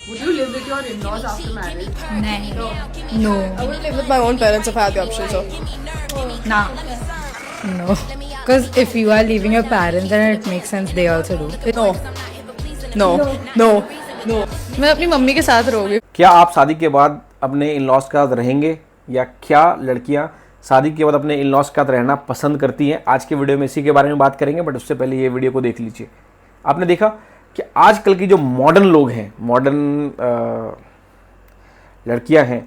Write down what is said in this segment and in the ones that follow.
Would you live with your in-laws after marriage? नहीं. No. No. I would live with my own parents if I had the option. So Nah. No. Because if you are leaving your parents, then it makes sense they also do. no, no. मैं अपनी mummy के साथ रहूंगी. क्या आप शादी के बाद अपने इन लॉज के साथ रहेंगे, या क्या लड़कियां शादी के बाद अपने इन लॉज के साथ रहना पसंद करती हैं? आज के वीडियो में इसी के बारे में बात करेंगे, बट उससे पहले ये वीडियो को देख लीजिए. आपने देखा कि आजकल की जो मॉडर्न लोग हैं, मॉडर्न लड़कियां हैं,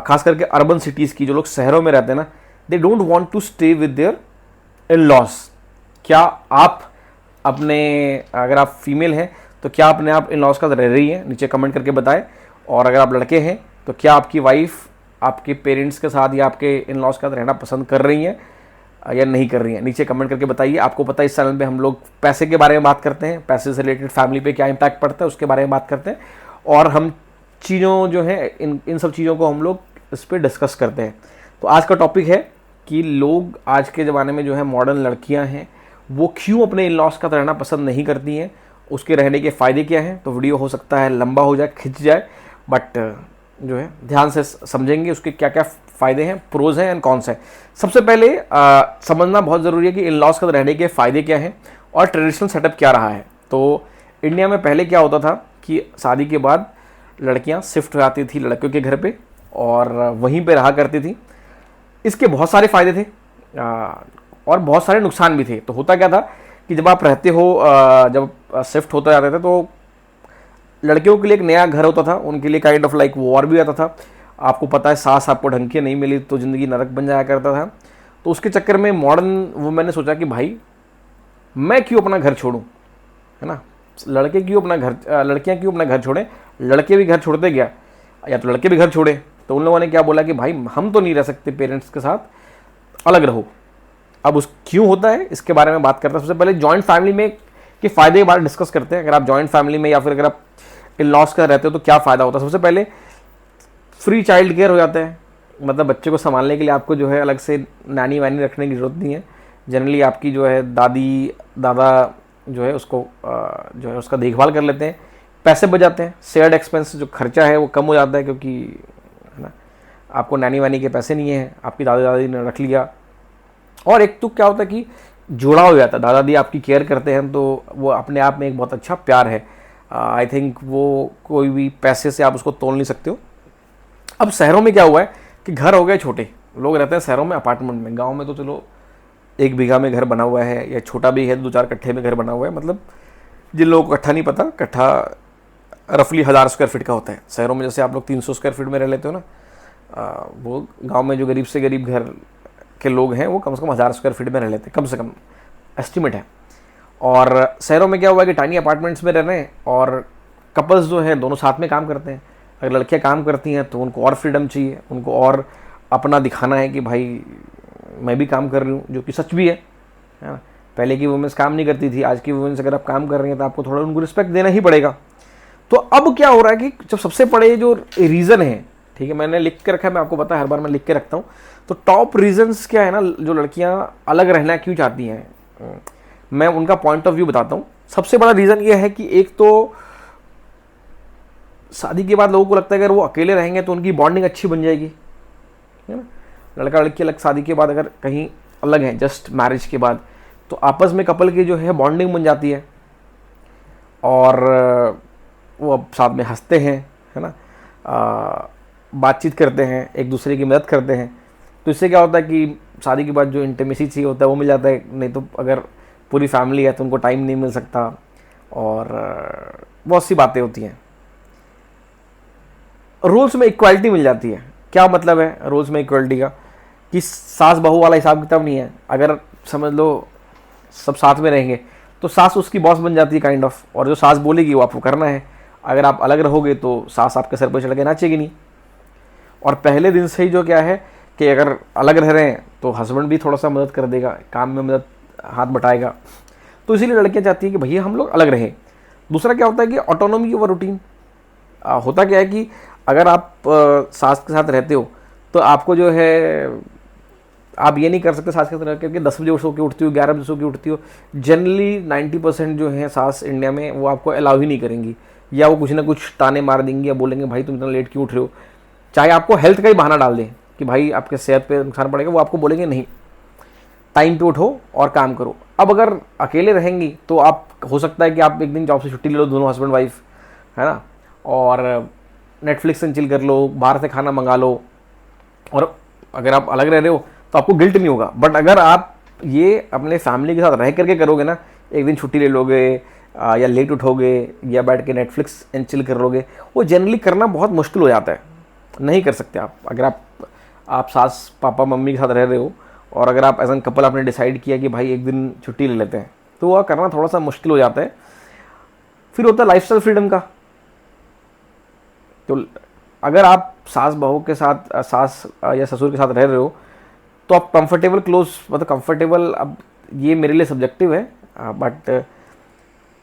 खास करके अर्बन सिटीज़ की, जो लोग शहरों में रहते हैं ना, they don't want to stay with their in laws. क्या आप अपने, अगर आप फीमेल हैं तो क्या अपने आप इन लॉज का रह रही हैं? नीचे कमेंट करके बताएं. और अगर आप लड़के हैं तो क्या आपकी वाइफ आपके पेरेंट्स के साथ या आपके इन लॉज के साथ रहना पसंद कर रही हैं या नहीं कर रही हैं? नीचे कमेंट करके बताइए. आपको पता है इस चैनल पे हम लोग पैसे के बारे में बात करते हैं, पैसे से रिलेटेड फैमिली पे क्या इम्पैक्ट पड़ता है उसके बारे में बात करते हैं, और हम चीज़ों जो हैं इन सब चीज़ों को हम लोग इस पर डिस्कस करते हैं. तो आज का टॉपिक है कि लोग आज के ज़माने में जो है मॉडर्न लड़कियां हैं वो क्यों अपने इन लॉज का रहना पसंद नहीं करती हैं, उसके रहने के फ़ायदे क्या हैं. तो वीडियो हो सकता है लंबा हो जाए, खिंच जाए, बट जो है ध्यान से समझेंगे उसके क्या क्या फ़ायदे हैं, प्रोज हैं एंड कॉन्स हैं. सबसे पहले समझना बहुत ज़रूरी है कि इन लॉज का रहने के फ़ायदे क्या हैं और ट्रेडिशनल सेटअप क्या रहा है. तो इंडिया में पहले क्या होता था कि शादी के बाद लड़कियां शिफ्ट हो जाती थी लड़कियों के घर पे और वहीं पे रहा करती थी. इसके बहुत सारे फ़ायदे थे और बहुत सारे नुकसान भी थे. तो होता क्या था कि जब आप रहते हो, जब शिफ्ट होते जाते थे तो लड़कियों के लिए एक नया घर होता था, उनके लिए काइंड ऑफ लाइक वॉर भी आता था. आपको पता है सास आपको ढंग की नहीं मिली तो ज़िंदगी नरक बन जाया करता था. तो उसके चक्कर में मॉडर्न वुमेन ने सोचा कि भाई मैं क्यों अपना घर छोड़ूं, है ना. लड़के क्यों अपना घर, लड़कियां क्यों अपना घर छोड़ें, लड़के भी घर छोड़ते गया या तो लड़के भी घर छोड़े. तो उन लोगों ने क्या बोला कि भाई हम तो नहीं रह सकते पेरेंट्स के साथ, अलग रहो. अब उस क्यों होता है इसके बारे में बात करते हैं. सबसे पहले जॉइंट फैमिली में के फ़ायदे के बारे में डिस्कस करते हैं. अगर आप जॉइंट फैमिली में या फिर अगर आप इन लॉज का रहते हो तो क्या फ़ायदा होता है. सबसे पहले फ्री चाइल्ड केयर हो जाता है, मतलब बच्चे को संभालने के लिए आपको जो है अलग से नैनी वैनी रखने की ज़रूरत नहीं है. जनरली आपकी जो है दादी दादा जो है उसको जो है उसका देखभाल कर लेते हैं. पैसे बच जाते हैं, शेयर्ड एक्सपेंस जो खर्चा है वो कम हो जाता है, क्योंकि है ना आपको नैनी वैनी के पैसे नहीं है, आपकी दादा दादी ने रख लिया. और एक तो क्या होता है कि जुड़ाव हो जाता है, दादा दादी आपकी केयर करते हैं तो वो अपने आप में एक बहुत अच्छा प्यार है. आई थिंक वो कोई भी पैसे से आप उसको तोल नहीं सकते हो. अब शहरों में क्या हुआ है कि घर हो गए छोटे, लोग रहते हैं शहरों में अपार्टमेंट में. गांव में तो चलो 1 बीघा में घर बना हुआ है या छोटा भी है 2-4 कट्ठे में घर बना हुआ है. मतलब जिन लोगों को कट्ठा नहीं पता, कट्ठा रफली 1000 स्क्वायर फीट का होता है. शहरों में जैसे आप लोग 300 स्क्वायर फीट में रह लेते हो ना, वो गाँव में जो गरीब से गरीब घर के लोग हैं वो कम से कम 1000 स्क्वायर फीट में रह लेते हैं, कम से कम एस्टिमेट है. और शहरों में क्या हुआ है कि टाइनी अपार्टमेंट्स में रह रहे हैं और कपल्स जो हैं दोनों साथ में काम करते हैं. अगर लड़कियां काम करती हैं तो उनको और फ्रीडम चाहिए, उनको और अपना दिखाना है कि भाई मैं भी काम कर रही हूँ, जो कि सच भी है ना. पहले की वुमेन्स काम नहीं करती थी, आज की वुमेन्स अगर आप काम कर रही हैं तो आपको थोड़ा उनको रिस्पेक्ट देना ही पड़ेगा. तो अब क्या हो रहा है कि जब सबसे बड़े जो रीज़न है, ठीक है मैंने लिख के रखा है, मैं आपको पता है हर बार मैं लिख के रखता हूँ. तो टॉप रीजंस क्या है ना, जो लड़कियां अलग रहना क्यों चाहती हैं, मैं उनका पॉइंट ऑफ व्यू बताता हूँ. सबसे बड़ा रीज़न ये है कि एक तो शादी के बाद लोगों को लगता है अगर वो अकेले रहेंगे तो उनकी बॉन्डिंग अच्छी बन जाएगी, है ना. लड़का लड़की अलग शादी के बाद अगर कहीं अलग हैं जस्ट मैरिज के बाद, तो आपस में कपल की जो है बॉन्डिंग बन जाती है और वो अब साथ में हंसते हैं, है ना, बातचीत करते हैं, एक दूसरे की मदद करते हैं. तो इससे क्या होता है कि शादी के बाद जो इंटीमेसी चाहिए होता है वो मिल जाता है. नहीं तो अगर पूरी फैमिली है तो उनको टाइम नहीं मिल सकता और बहुत सी बातें होती हैं. रूल्स में इक्वालिटी मिल जाती है. क्या मतलब है रूल्स में इक्वालिटी का, कि सास बहू वाला हिसाब किताब नहीं है. अगर समझ लो सब साथ में रहेंगे तो सास उसकी बॉस बन जाती है काइंड ऑफ, और जो सास बोलेगी वो आपको करना है. अगर आप अलग रहोगे तो सास आपके सर पर चढ़ के नाचेगी नहीं. और पहले दिन से ही जो क्या है कि अगर अलग रह रहे हैं तो हस्बैंड भी थोड़ा सा मदद कर देगा, काम में मदद हाथ बटाएगा. तो इसीलिए लड़कियां चाहती हैं कि भैया हम लोग अलग रहें. दूसरा क्या होता है कि ऑटोनॉमी ओवर रूटीन. होता क्या है कि अगर आप सास के साथ रहते हो तो आपको जो है आप ये नहीं कर सकते सास के साथ रह के 10 बजे सो के उठती हो, 11 बजे सो के उठती हो. जनरली 90% जो है सास इंडिया में वो आपको अलाउ ही नहीं करेंगी. या वो कुछ ना कुछ ताने मार देंगे या बोलेंगे भाई तुम इतना लेट क्यों उठ रहे हो। चाहे आपको हेल्थ का ही बहाना डाल दें कि भाई आपके सेहत पे नुकसान पड़ेगा, वो आपको बोलेंगे नहीं, टाइम पे उठो और काम करो। अब अगर अकेले रहेंगी तो आप हो सकता है कि आप एक दिन जॉब से छुट्टी ले लो, दोनों हस्बैंड वाइफ, है ना, और नेटफ्लिक्स से चिल कर लो, बाहर से खाना मंगा लो, और अगर आप अलग रह रहे हो तो आपको गिल्ट नहीं होगा। बट अगर आप ये अपने फैमिली के साथ रह करके करोगे ना, एक दिन छुट्टी ले लोगे या लेट उठोगे या बैठ के नेटफ्लिक्स एंड चिल कर लोगे, वो जनरली करना बहुत मुश्किल हो जाता है, नहीं कर सकते आप। अगर आप सास पापा मम्मी के साथ रह रहे हो और अगर आप एज एन कपल आपने डिसाइड किया कि भाई एक दिन छुट्टी ले लेते हैं, तो वह करना थोड़ा सा मुश्किल हो जाता है। फिर होता है लाइफस्टाइल फ्रीडम का। तो अगर आप सास बहू के साथ, सास या ससुर के साथ रह रहे हो, तो आप कंफर्टेबल क्लोज, मतलब कंफर्टेबल, अब ये मेरे लिए सब्जेक्टिव है, बट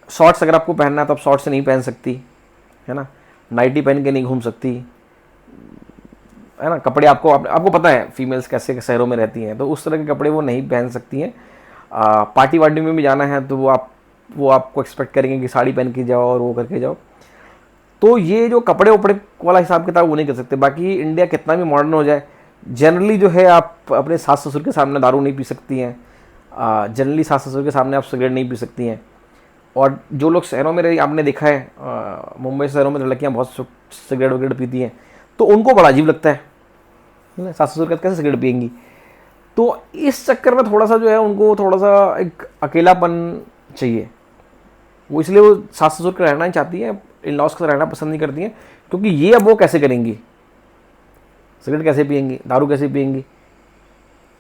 शॉर्ट्स अगर आपको पहनना है तो आप शॉर्ट्स से नहीं पहन सकती, है ना, नाइटी पहन के नहीं घूम सकती, है ना, कपड़े आपको पता है फीमेल्स कैसे शहरों में रहती हैं, तो उस तरह के कपड़े वो नहीं पहन सकती हैं। पार्टी वार्टी में भी जाना है तो वो आपको एक्सपेक्ट करेंगे कि साड़ी पहन के जाओ और वो करके जाओ। तो ये जो कपड़े वपड़े वाला हिसाब किताब वो नहीं कर सकते। बाकी इंडिया कितना भी मॉडर्न हो जाए, जनरली जो है आप अपने सास ससुर के सामने दारू नहीं पी सकती हैं, जनरली सास ससुर के सामने आप सिगरेट नहीं पी सकती हैं। और जो लोग शहरों में रही, आपने देखा है मुंबई शहरों में लड़कियाँ बहुत सिगरेट वगैरह पीती हैं, तो उनको बड़ा अजीब लगता है सास ससुर के साथ कैसे सिगरेट पियेंगी। तो इस चक्कर में थोड़ा सा जो है उनको थोड़ा सा एक अकेलापन चाहिए, वो इसलिए वो सास ससुर के रहना ही चाहती हैं, इन लॉज के साथ रहना पसंद नहीं करती हैं, क्योंकि ये अब वो कैसे करेंगी, सिगरेट कैसे पियेंगी, दारू कैसे पियेंगी।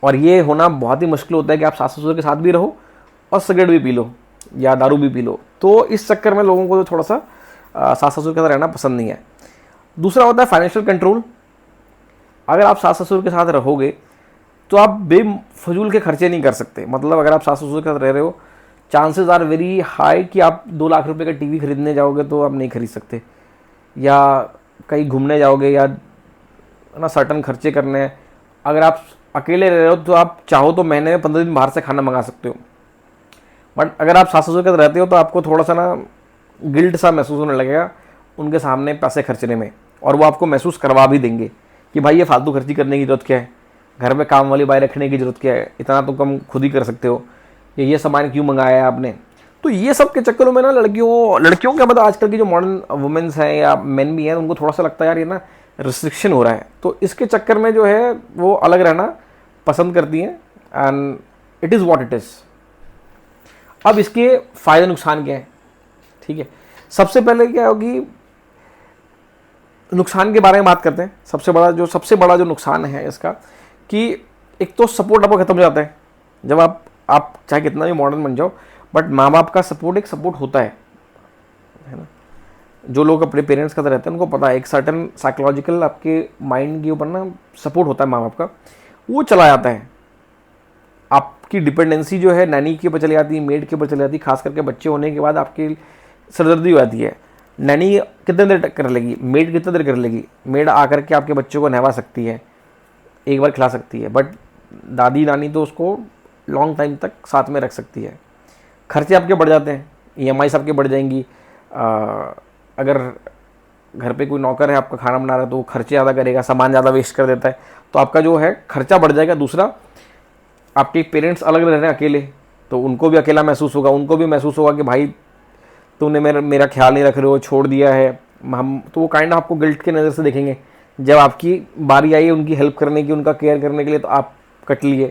और ये होना बहुत ही मुश्किल होता है कि आप सास ससुर के साथ भी रहो और सिगरेट भी पी लो या दारू भी पी लो। तो इस चक्कर में लोगों को थोड़ा सा सास ससुर के साथ रहना पसंद नहीं है। दूसरा होता है फाइनेंशियल कंट्रोल। अगर आप सास ससुर के साथ रहोगे तो आप बेफजूल के खर्चे नहीं कर सकते। मतलब अगर आप सास ससुर के साथ रह रहे हो, चांसेस आर वेरी हाई कि आप 2 लाख रुपए का टीवी खरीदने जाओगे तो आप नहीं खरीद सकते, या कहीं घूमने जाओगे या ना सर्टन खर्चे करने हैं। अगर आप अकेले रह रहे हो तो आप चाहो तो महीने में 15 दिन बाहर से खाना मंगा सकते हो। बट अगर आप सास ससुर के साथ रहते हो तो आपको थोड़ा सा ना गिल्ट सा महसूस होने लगेगा उनके सामने पैसे खर्चने में, और वो आपको महसूस करवा भी देंगे कि भाई ये फालतू खर्ची करने की जरूरत क्या है, घर में काम वाली बाई रखने की जरूरत क्या है, इतना तो कम खुद ही कर सकते हो, ये सामान क्यों मंगाया है आपने। तो ये सब के चक्करों में ना लड़कियों का, मतलब आजकल की जो मॉडर्न वुमेन्स हैं या मेन भी हैं, उनको थोड़ा सा लगता है यार ये ना रिस्ट्रिक्शन हो रहा है, तो इसके चक्कर में जो है वो अलग रहना पसंद करती हैं, and it is what it is. अब इसके फ़ायदे नुकसान क्या है, ठीक है। सबसे पहले क्या होगी, नुकसान के बारे में बात करते हैं। सबसे बड़ा जो नुकसान है इसका, कि एक तो सपोर्ट आपको खत्म हो जाता है। जब आप चाहे कितना भी मॉडर्न बन जाओ, बट माँ बाप का सपोर्ट एक सपोर्ट होता है ना। जो लोग अपने पेरेंट्स के साथ रहते हैं उनको पता है एक सर्टन साइकोलॉजिकल आपके माइंड के ऊपर ना सपोर्ट होता है माँ बाप का, वो चला जाता है। आपकी डिपेंडेंसी जो है नैनी के ऊपर चली जाती है, मेड के ऊपर चली जाती है। खास करके बच्चे होने के बाद आपकी सरदर्दी हो जाती है। नैनी कितने देर कर लेगी, मेड कितने देर कर लेगी। मेड आकर के आपके बच्चों को नहवा सकती है, एक बार खिला सकती है, बट दादी नानी तो उसको लॉन्ग टाइम तक साथ में रख सकती है। खर्चे आपके बढ़ जाते हैं, EMI आपके बढ़ जाएंगी। अगर घर पे कोई नौकर है आपका खाना बना रहा है तो वो खर्चे ज़्यादा करेगा, सामान ज़्यादा वेस्ट कर देता है, तो आपका जो है खर्चा बढ़ जाएगा। दूसरा, आपके पेरेंट्स अलग रह रहे हैं अकेले, तो उनको भी अकेला महसूस होगा, उनको भी महसूस होगा कि भाई तुमने मेरा ख्याल नहीं रख रहे हो, छोड़ दिया है हम, तो वो काइंड आपको गिल्ट के नज़र से देखेंगे। जब आपकी बारी आई उनकी हेल्प करने की, उनका केयर करने के लिए, तो आप कट लिए,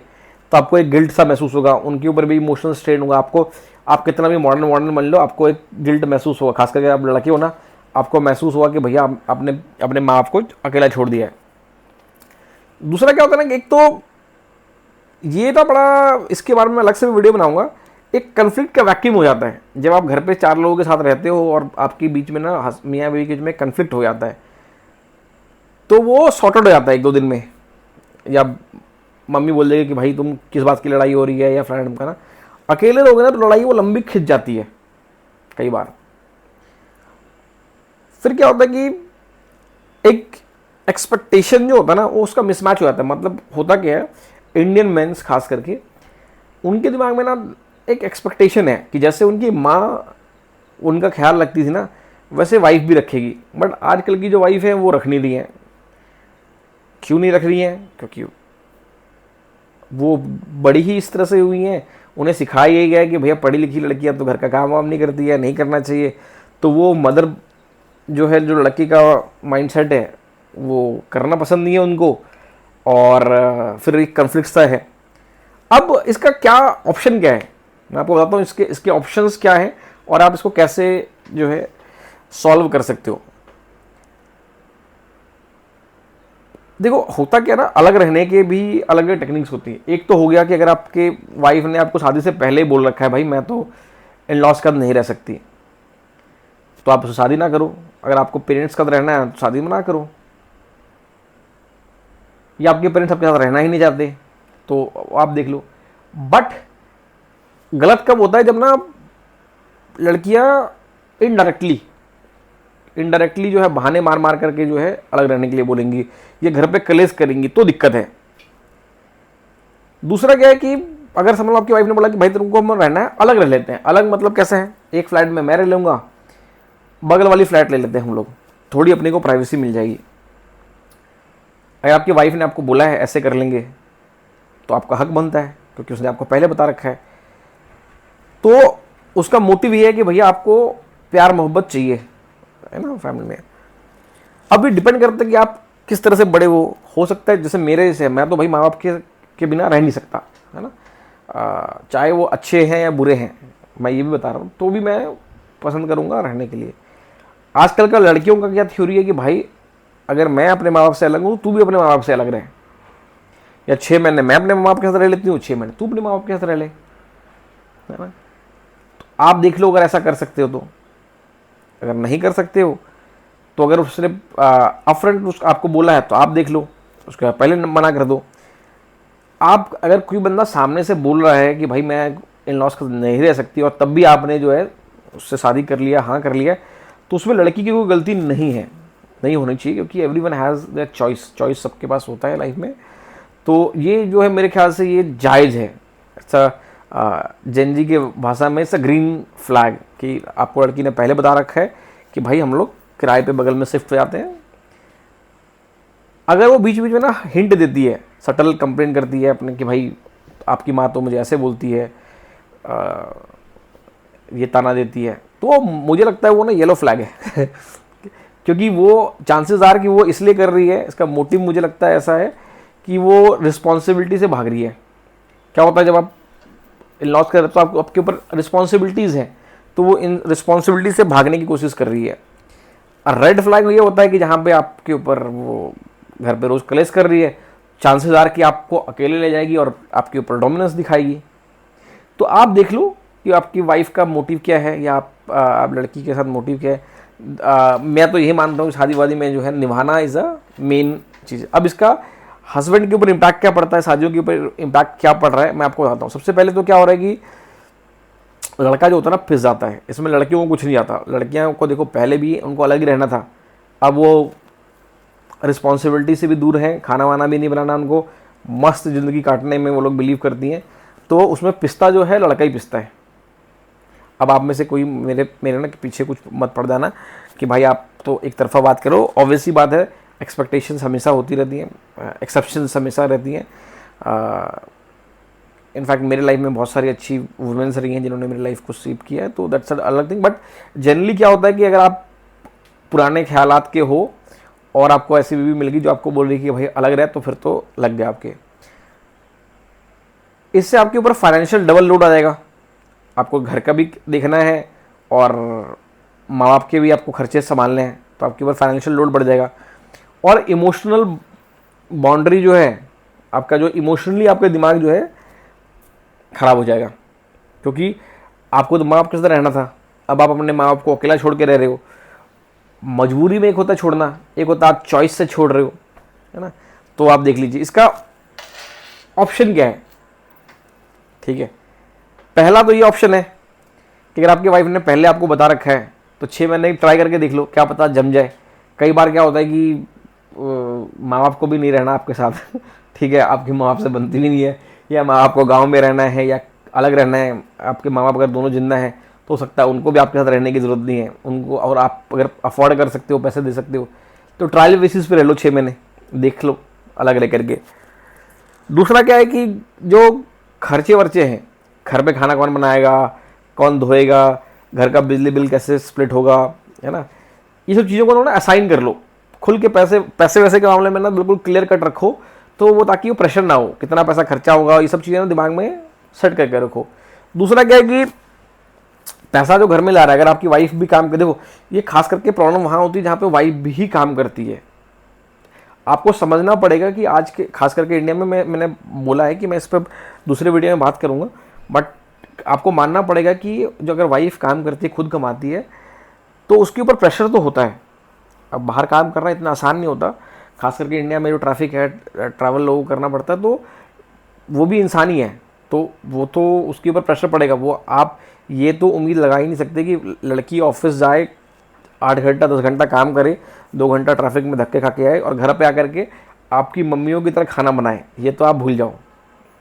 तो आपको एक गिल्ट सा महसूस होगा, उनके ऊपर भी इमोशनल स्ट्रेन होगा। आप कितना भी मॉडर्न बन लो, आपको एक गिल्ट महसूस होगा। खास करके आप लड़के हो ना, आपको महसूस होगा कि भैया आपने अपने माँ बाप को अकेला छोड़ दिया है। दूसरा क्या होता है ना, एक तो ये था बड़ा, इसके बारे में अलग से वीडियो बनाऊंगा। एक कन्फ्लिक्ट का वैक्यूम हो जाता है जब आप घर पे 4 लोगों के साथ रहते हो और आपके बीच में ना मियाँ बीवी के बीच में कन्फ्लिक्ट हो जाता है, तो वो सॉर्ट आउट हो जाता है 1-2 दिन में। या मम्मी बोल देगी कि भाई तुम किस बात की लड़ाई हो रही है, या फ्रेंड का ना। अकेले रहोगे ना तो लड़ाई वो लंबी खिंच जाती है कई बार। फिर क्या होता है कि एक एक्सपेक्टेशन जो होता है ना, वो उसका मिसमैच हो जाता है। मतलब होता क्या है, इंडियन मेंस खास करके, उनके दिमाग में ना एक एक्सपेक्टेशन है कि जैसे उनकी माँ उनका ख्याल रखती थी ना, वैसे वाइफ भी रखेगी, बट आजकल की जो वाइफ है वो रख नहीं रही है। क्यों नहीं रख रही है? क्योंकि वो बड़ी ही इस तरह से हुई हैं, उन्हें सिखाया यही गया है कि भैया पढ़ी लिखी लड़कियां तो घर का काम वाम नहीं करती है, नहीं करना चाहिए। तो वो मदर जो है, जो लड़की का माइंडसेट है वो करना पसंद नहीं है उनको, और फिर एक कन्फ्लिक्ट सा है। अब इसका क्या ऑप्शन क्या है, मैं आपको बताता हूँ इसके ऑप्शंस क्या हैं और आप इसको कैसे जो है सॉल्व कर सकते हो। देखो होता क्या ना, अलग रहने के भी अलग अलग टेक्निक्स होती है। एक तो हो गया कि अगर आपके वाइफ ने आपको शादी से पहले ही बोल रखा है भाई मैं तो इन लॉज का नहीं रह सकती, तो आप उससे शादी ना करो। अगर आपको पेरेंट्स का रहना है तो शादी में ना करो, या आपके पेरेंट्स आपके साथ रहना ही नहीं चाहते तो आप देख लो। बट गलत कब होता है, जब ना लड़कियां इनडायरेक्टली जो है बहाने मार मार करके जो है अलग रहने के लिए बोलेंगी, ये घर पे कलेश करेंगी, तो दिक्कत है। दूसरा क्या है कि अगर समझ लो आपकी वाइफ ने बोला कि भाई तुमको हम रहना है, अलग रह लेते हैं। अलग मतलब कैसे है, एक फ्लैट में मैं रह लूँगा, बगल वाली फ्लैट ले लेते हैं हम लोग, थोड़ी अपने को प्राइवेसी मिल जाएगी। अगर आपकी वाइफ ने आपको बोला है ऐसे कर लेंगे तो आपका हक बनता है, क्योंकि उसने आपको पहले बता रखा है। तो उसका मोटिव ये है कि भैया आपको प्यार मोहब्बत चाहिए, है ना, फैमिली में। अब ये डिपेंड करता है कि आप किस तरह से बड़े हो सकता है जैसे मेरे जैसे, मैं तो भाई माँ बाप के बिना रह नहीं सकता, है ना। चाहे वो अच्छे हैं या बुरे हैं, मैं ये भी बता रहा हूँ, तो भी मैं पसंद करूँगा रहने के लिए। आजकल का लड़कियों का क्या थ्योरी है कि भाई अगर मैं अपने माँ बाप से अलग हूँ, तू भी अपने माँ बाप से अलग रहे, या 6 महीने मैं अपने माँ बाप के साथ रह लेती हूँ, 6 महीने तू अपने माँ बाप के साथ रह ले, है ना। तो आप देख लो अगर ऐसा कर सकते हो तो। अगर नहीं कर सकते हो तो अगर उसने अपफ्रंट आपको बोला है तो आप देख लो, उसके पहले मना कर दो। आप अगर कोई बंदा सामने से बोल रहा है कि भाई मैं इन लॉज का नहीं रह सकती, और तब भी आपने जो है उससे शादी कर लिया, हाँ कर लिया, तो उसमें लड़की की कोई गलती नहीं है, नहीं होनी चाहिए, क्योंकि एवरीवन हैज़ द चॉइस सबके पास होता है लाइफ में। तो ये जो है मेरे ख्याल से ये जायज़ है। जेनजी के भाषा में इट्स अ ग्रीन फ्लैग, कि आपको लड़की ने पहले बता रखा है कि भाई हम लोग किराए पे बगल में शिफ्ट हो जाते हैं। अगर वो बीच बीच में ना हिंट देती है, सटल कंप्लेन करती है अपने कि भाई आपकी माँ तो मुझे ऐसे बोलती है, ये ताना देती है, तो मुझे लगता है वो ना येलो फ्लैग है क्योंकि वो चांसेस आर कि वो इसलिए कर रही है, इसका मोटिव मुझे लगता है ऐसा है कि वो रिस्पॉन्सिबिलिटी से भाग रही है। क्या होता है जब आप इन लॉज कर तो आपके ऊपर रिस्पॉन्सिबिलिटीज़ हैं, तो वो इन रिस्पॉन्सिबिलिटी से भागने की कोशिश कर रही है। और रेड फ्लैग ये होता है कि जहाँ पे आपके ऊपर वो घर पे रोज़ कलेश कर रही है, चांसेस आर कि आपको अकेले ले जाएगी और आपके ऊपर डोमिनेंस दिखाएगी। तो आप देख लो कि आपकी वाइफ का मोटिव क्या है, या आप लड़की के साथ मोटिव क्या है। मैं तो यही मानता हूँ कि शादी वादी में जो है निभाना इज़ अ मेन चीज़। अब इसका हस्बैंड के ऊपर इम्पैक्ट क्या पड़ता है, शादियों के ऊपर इम्पैक्ट क्या पड़ रहा है, मैं आपको बताता हूँ। सबसे पहले तो क्या हो रहा है कि लड़का जो होता है ना फिस जाता है, इसमें लड़कियों को कुछ नहीं आता। लड़कियां को देखो पहले भी उनको अलग ही रहना था, अब वो रिस्पॉन्सिबिलिटी से भी दूर है, खाना वाना भी नहीं बनाना उनको, मस्त ज़िंदगी काटने में वो लोग बिलीव करती हैं। तो उसमें पिस्ता जो है लड़का ही पिसता है। अब आप में से कोई मेरे ना पीछे कुछ मत पड़ जाना कि भाई आप तो एक तरफा बात करो, ऑब्वियस ही बात है, एक्सपेक्टेशंस हमेशा होती रहती हैं, एक्सेप्शंस हमेशा रहती हैं। इनफैक्ट मेरे लाइफ में बहुत सारी अच्छी वुमेन्स रही हैं जिन्होंने मेरी लाइफ को शेप किया है, तो दैट्स अलग थिंग। बट जनरली क्या होता है कि अगर आप पुराने ख्यालात के हो और आपको ऐसी बीवी मिल गई जो आपको बोल रही है कि भाई अलग रहे, तो फिर तो लग गया आपके। इससे आपके ऊपर फाइनेंशियल डबल लोड आ जाएगा, आपको घर का भी देखना है और माँ बाप के भी आपको खर्चे संभालने हैं, तो आपके ऊपर फाइनेंशियल लोड बढ़ जाएगा। और इमोशनल बाउंड्री जो है आपका, जो इमोशनली आपका दिमाग जो है ख़राब हो जाएगा, क्योंकि आपको तो माँ बाप के साथ रहना था, अब आप अपने माँ बाप को अकेला छोड़ के रह रहे हो। मजबूरी में एक होता है छोड़ना, एक होता है आप चॉइस से छोड़ रहे हो, है ना। तो आप देख लीजिए इसका ऑप्शन क्या है। ठीक है, पहला तो ये ऑप्शन है कि अगर आपकी वाइफ ने पहले आपको बता रखा है तो 6 महीने ट्राई करके देख लो, क्या पता जम जाए। कई बार क्या होता है कि माँ बाप को भी नहीं रहना आपके साथ ठीक है, आपकी माँ बाप से बनती भी नहीं है, या माँ बाप को गांव में रहना है या अलग रहना है, आपके माँ बाप अगर दोनों जिंदा हैं तो हो सकता है उनको भी आपके साथ रहने की ज़रूरत नहीं है उनको, और आप अगर अफोर्ड कर सकते हो, पैसे दे सकते हो, तो ट्रायल बेसिस पे रह लो 6 महीने, देख लो अलग रह करके। दूसरा क्या है कि जो खर्चे वर्चे हैं, घर पे खाना कौन बनाएगा, कौन धोएगा, घर का बिजली बिल कैसे स्प्लिट होगा, है ना, ये सब चीज़ों को ना असाइन कर लो खुल के। पैसे वैसे के मामले में ना बिल्कुल क्लियर कट रखो, तो वो ताकि वो प्रेशर ना हो, कितना पैसा खर्चा होगा, ये सब चीज़ें ना दिमाग में सेट करके रखो। दूसरा क्या है कि पैसा जो घर में ला रहा है, अगर आपकी वाइफ भी काम कर, देखो ये खास करके प्रॉब्लम वहाँ होती है जहाँ पे वाइफ भी काम करती है। आपको समझना पड़ेगा कि आज के खास करके इंडिया में, मैंने बोला है कि मैं इस पर दूसरे वीडियो में बात करूँगा, बट आपको मानना पड़ेगा कि जो अगर वाइफ काम करती है, खुद कमाती है, तो उसके ऊपर प्रेशर तो होता है। अब बाहर काम करना इतना आसान नहीं होता, खास करके इंडिया में जो ट्रैफिक है, ट्रैवल लोगों को करना पड़ता है, तो वो भी इंसान ही है, तो वो तो उसके ऊपर प्रेशर पड़ेगा। वो आप ये तो उम्मीद लगा ही नहीं सकते कि लड़की ऑफिस जाए, 8 घंटा 10 घंटा काम करे, 2 घंटा ट्रैफिक में धक्के खा के आए और घर पे आकर के आपकी मम्मियों की तरह खाना बनाए। ये तो आप भूल जाओ,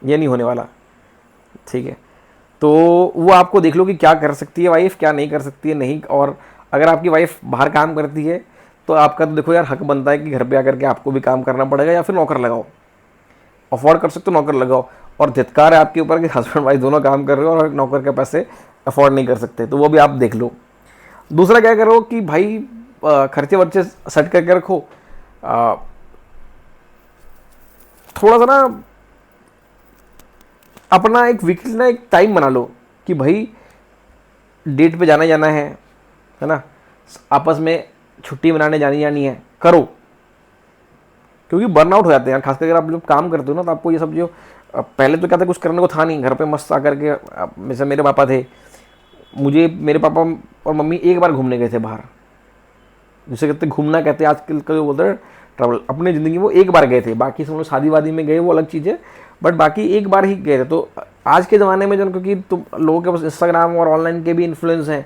ये नहीं होने वाला, ठीक है। तो वो आपको देख लो कि क्या कर सकती है वाइफ, क्या नहीं कर सकती है, नहीं। और अगर आपकी वाइफ बाहर काम करती है तो आपका तो देखो यार हक बनता है कि घर पे आकर के आपको भी काम करना पड़ेगा, या फिर नौकर लगाओ, अफोर्ड कर सकते हो नौकर लगाओ। और धिक्कार है आपके ऊपर कि हस्बैंड वाइफ दोनों काम कर रहे हो और नौकर के पैसे अफोर्ड नहीं कर सकते, तो वो भी आप देख लो। दूसरा क्या करो कि भाई खर्चे वर्चे सेट करके रखो। थोड़ा सा ना अपना एक वीकली ना एक टाइम बना लो कि भाई डेट पे जाना है ना, आपस में छुट्टी मनाने जानी है, करो। क्योंकि बर्नआउट हो जाते हैं, खासकर अगर आप जब काम करते हो ना, तो आपको ये सब जो पहले तो क्या था, कुछ करने को था नहीं, घर पे मस्त आकर के, जैसे मेरे पापा थे, मेरे पापा और मम्मी एक बार घूमने गए थे बाहर, जिसे कहते घूमना कहते हैं आजकल का जो बोलते हैं ट्रैवल, अपनी ज़िंदगी वो एक बार गए थे। बाकी सब लोग शादी वादी में गए, वो अलग चीज़ है, बट बाकी एक बार ही गए थे। तो आज के ज़माने में जो, क्योंकि तुम लोगों के पास इंस्टाग्राम और ऑनलाइन के भी इन्फ्लुएंस हैं,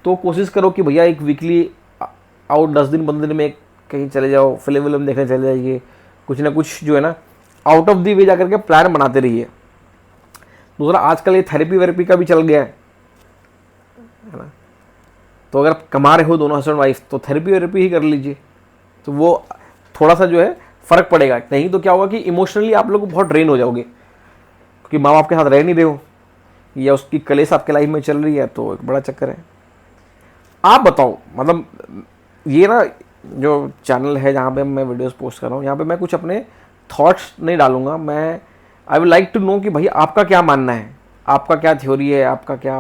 तो कोशिश करो कि भैया एक वीकली आउट 10 दिन 15 दिन में कहीं चले जाओ, फिल्म देखने चले जाइए, कुछ ना कुछ जो है ना आउट ऑफ दी वे जाकर के प्लान बनाते रहिए। दूसरा आजकल ये थेरेपी वेरेपी का भी चल गया है ना, तो अगर कमा रहे हो दोनों हस्बैंड वाइफ, तो थेरेपी वेरेपी ही कर लीजिए, तो वो थोड़ा सा जो है फ़र्क पड़ेगा। नहीं तो क्या होगा कि इमोशनली आप लोग बहुत ड्रेन हो जाओगे, क्योंकि माँ बाप के साथ रह नहीं रहे हो, या उसकी कलेश आपके लाइफ में चल रही है, तो एक बड़ा चक्कर है। आप बताओ, मतलब ये ना जो चैनल है जहाँ पे मैं वीडियोस पोस्ट कर रहा हूँ, यहाँ पे मैं कुछ अपने थॉट्स नहीं डालूंगा। मैं I would like to know कि भाई आपका क्या मानना है, आपका क्या थ्योरी है, आपका क्या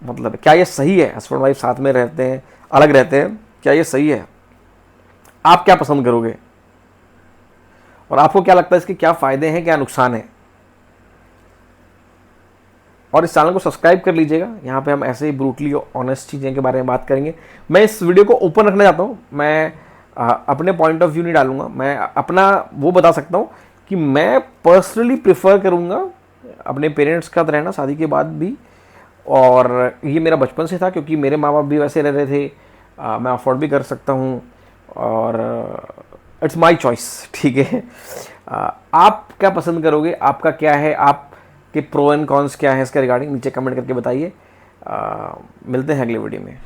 मतलब क्या ये सही है, हस्बैंड वाइफ साथ में रहते हैं, अलग रहते हैं, क्या ये सही है, आप क्या पसंद करोगे, और आपको क्या लगता है इसके क्या फ़ायदे हैं, क्या नुकसान है। और इस चैनल को सब्सक्राइब कर लीजिएगा, यहाँ पे हम ऐसे ही ब्रूटली ऑनेस्ट चीज़ें के बारे में बात करेंगे। मैं इस वीडियो को ओपन रखना चाहता हूँ, मैं अपने पॉइंट ऑफ व्यू नहीं डालूंगा, मैं अपना वो बता सकता हूँ कि मैं पर्सनली प्रेफर करूँगा अपने पेरेंट्स के साथ रहना शादी के बाद भी, और ये मेरा बचपन से था, क्योंकि मेरे माँ बाप भी वैसे रह रहे थे, मैं अफोर्ड भी कर सकता हूँ, और इट्स माई चॉइस, ठीक है। आप क्या पसंद करोगे, आपका क्या है, आपके प्रो एंड कॉन्स क्या है इसके रिगार्डिंग नीचे कमेंट करके बताइए। मिलते हैं अगले वीडियो में।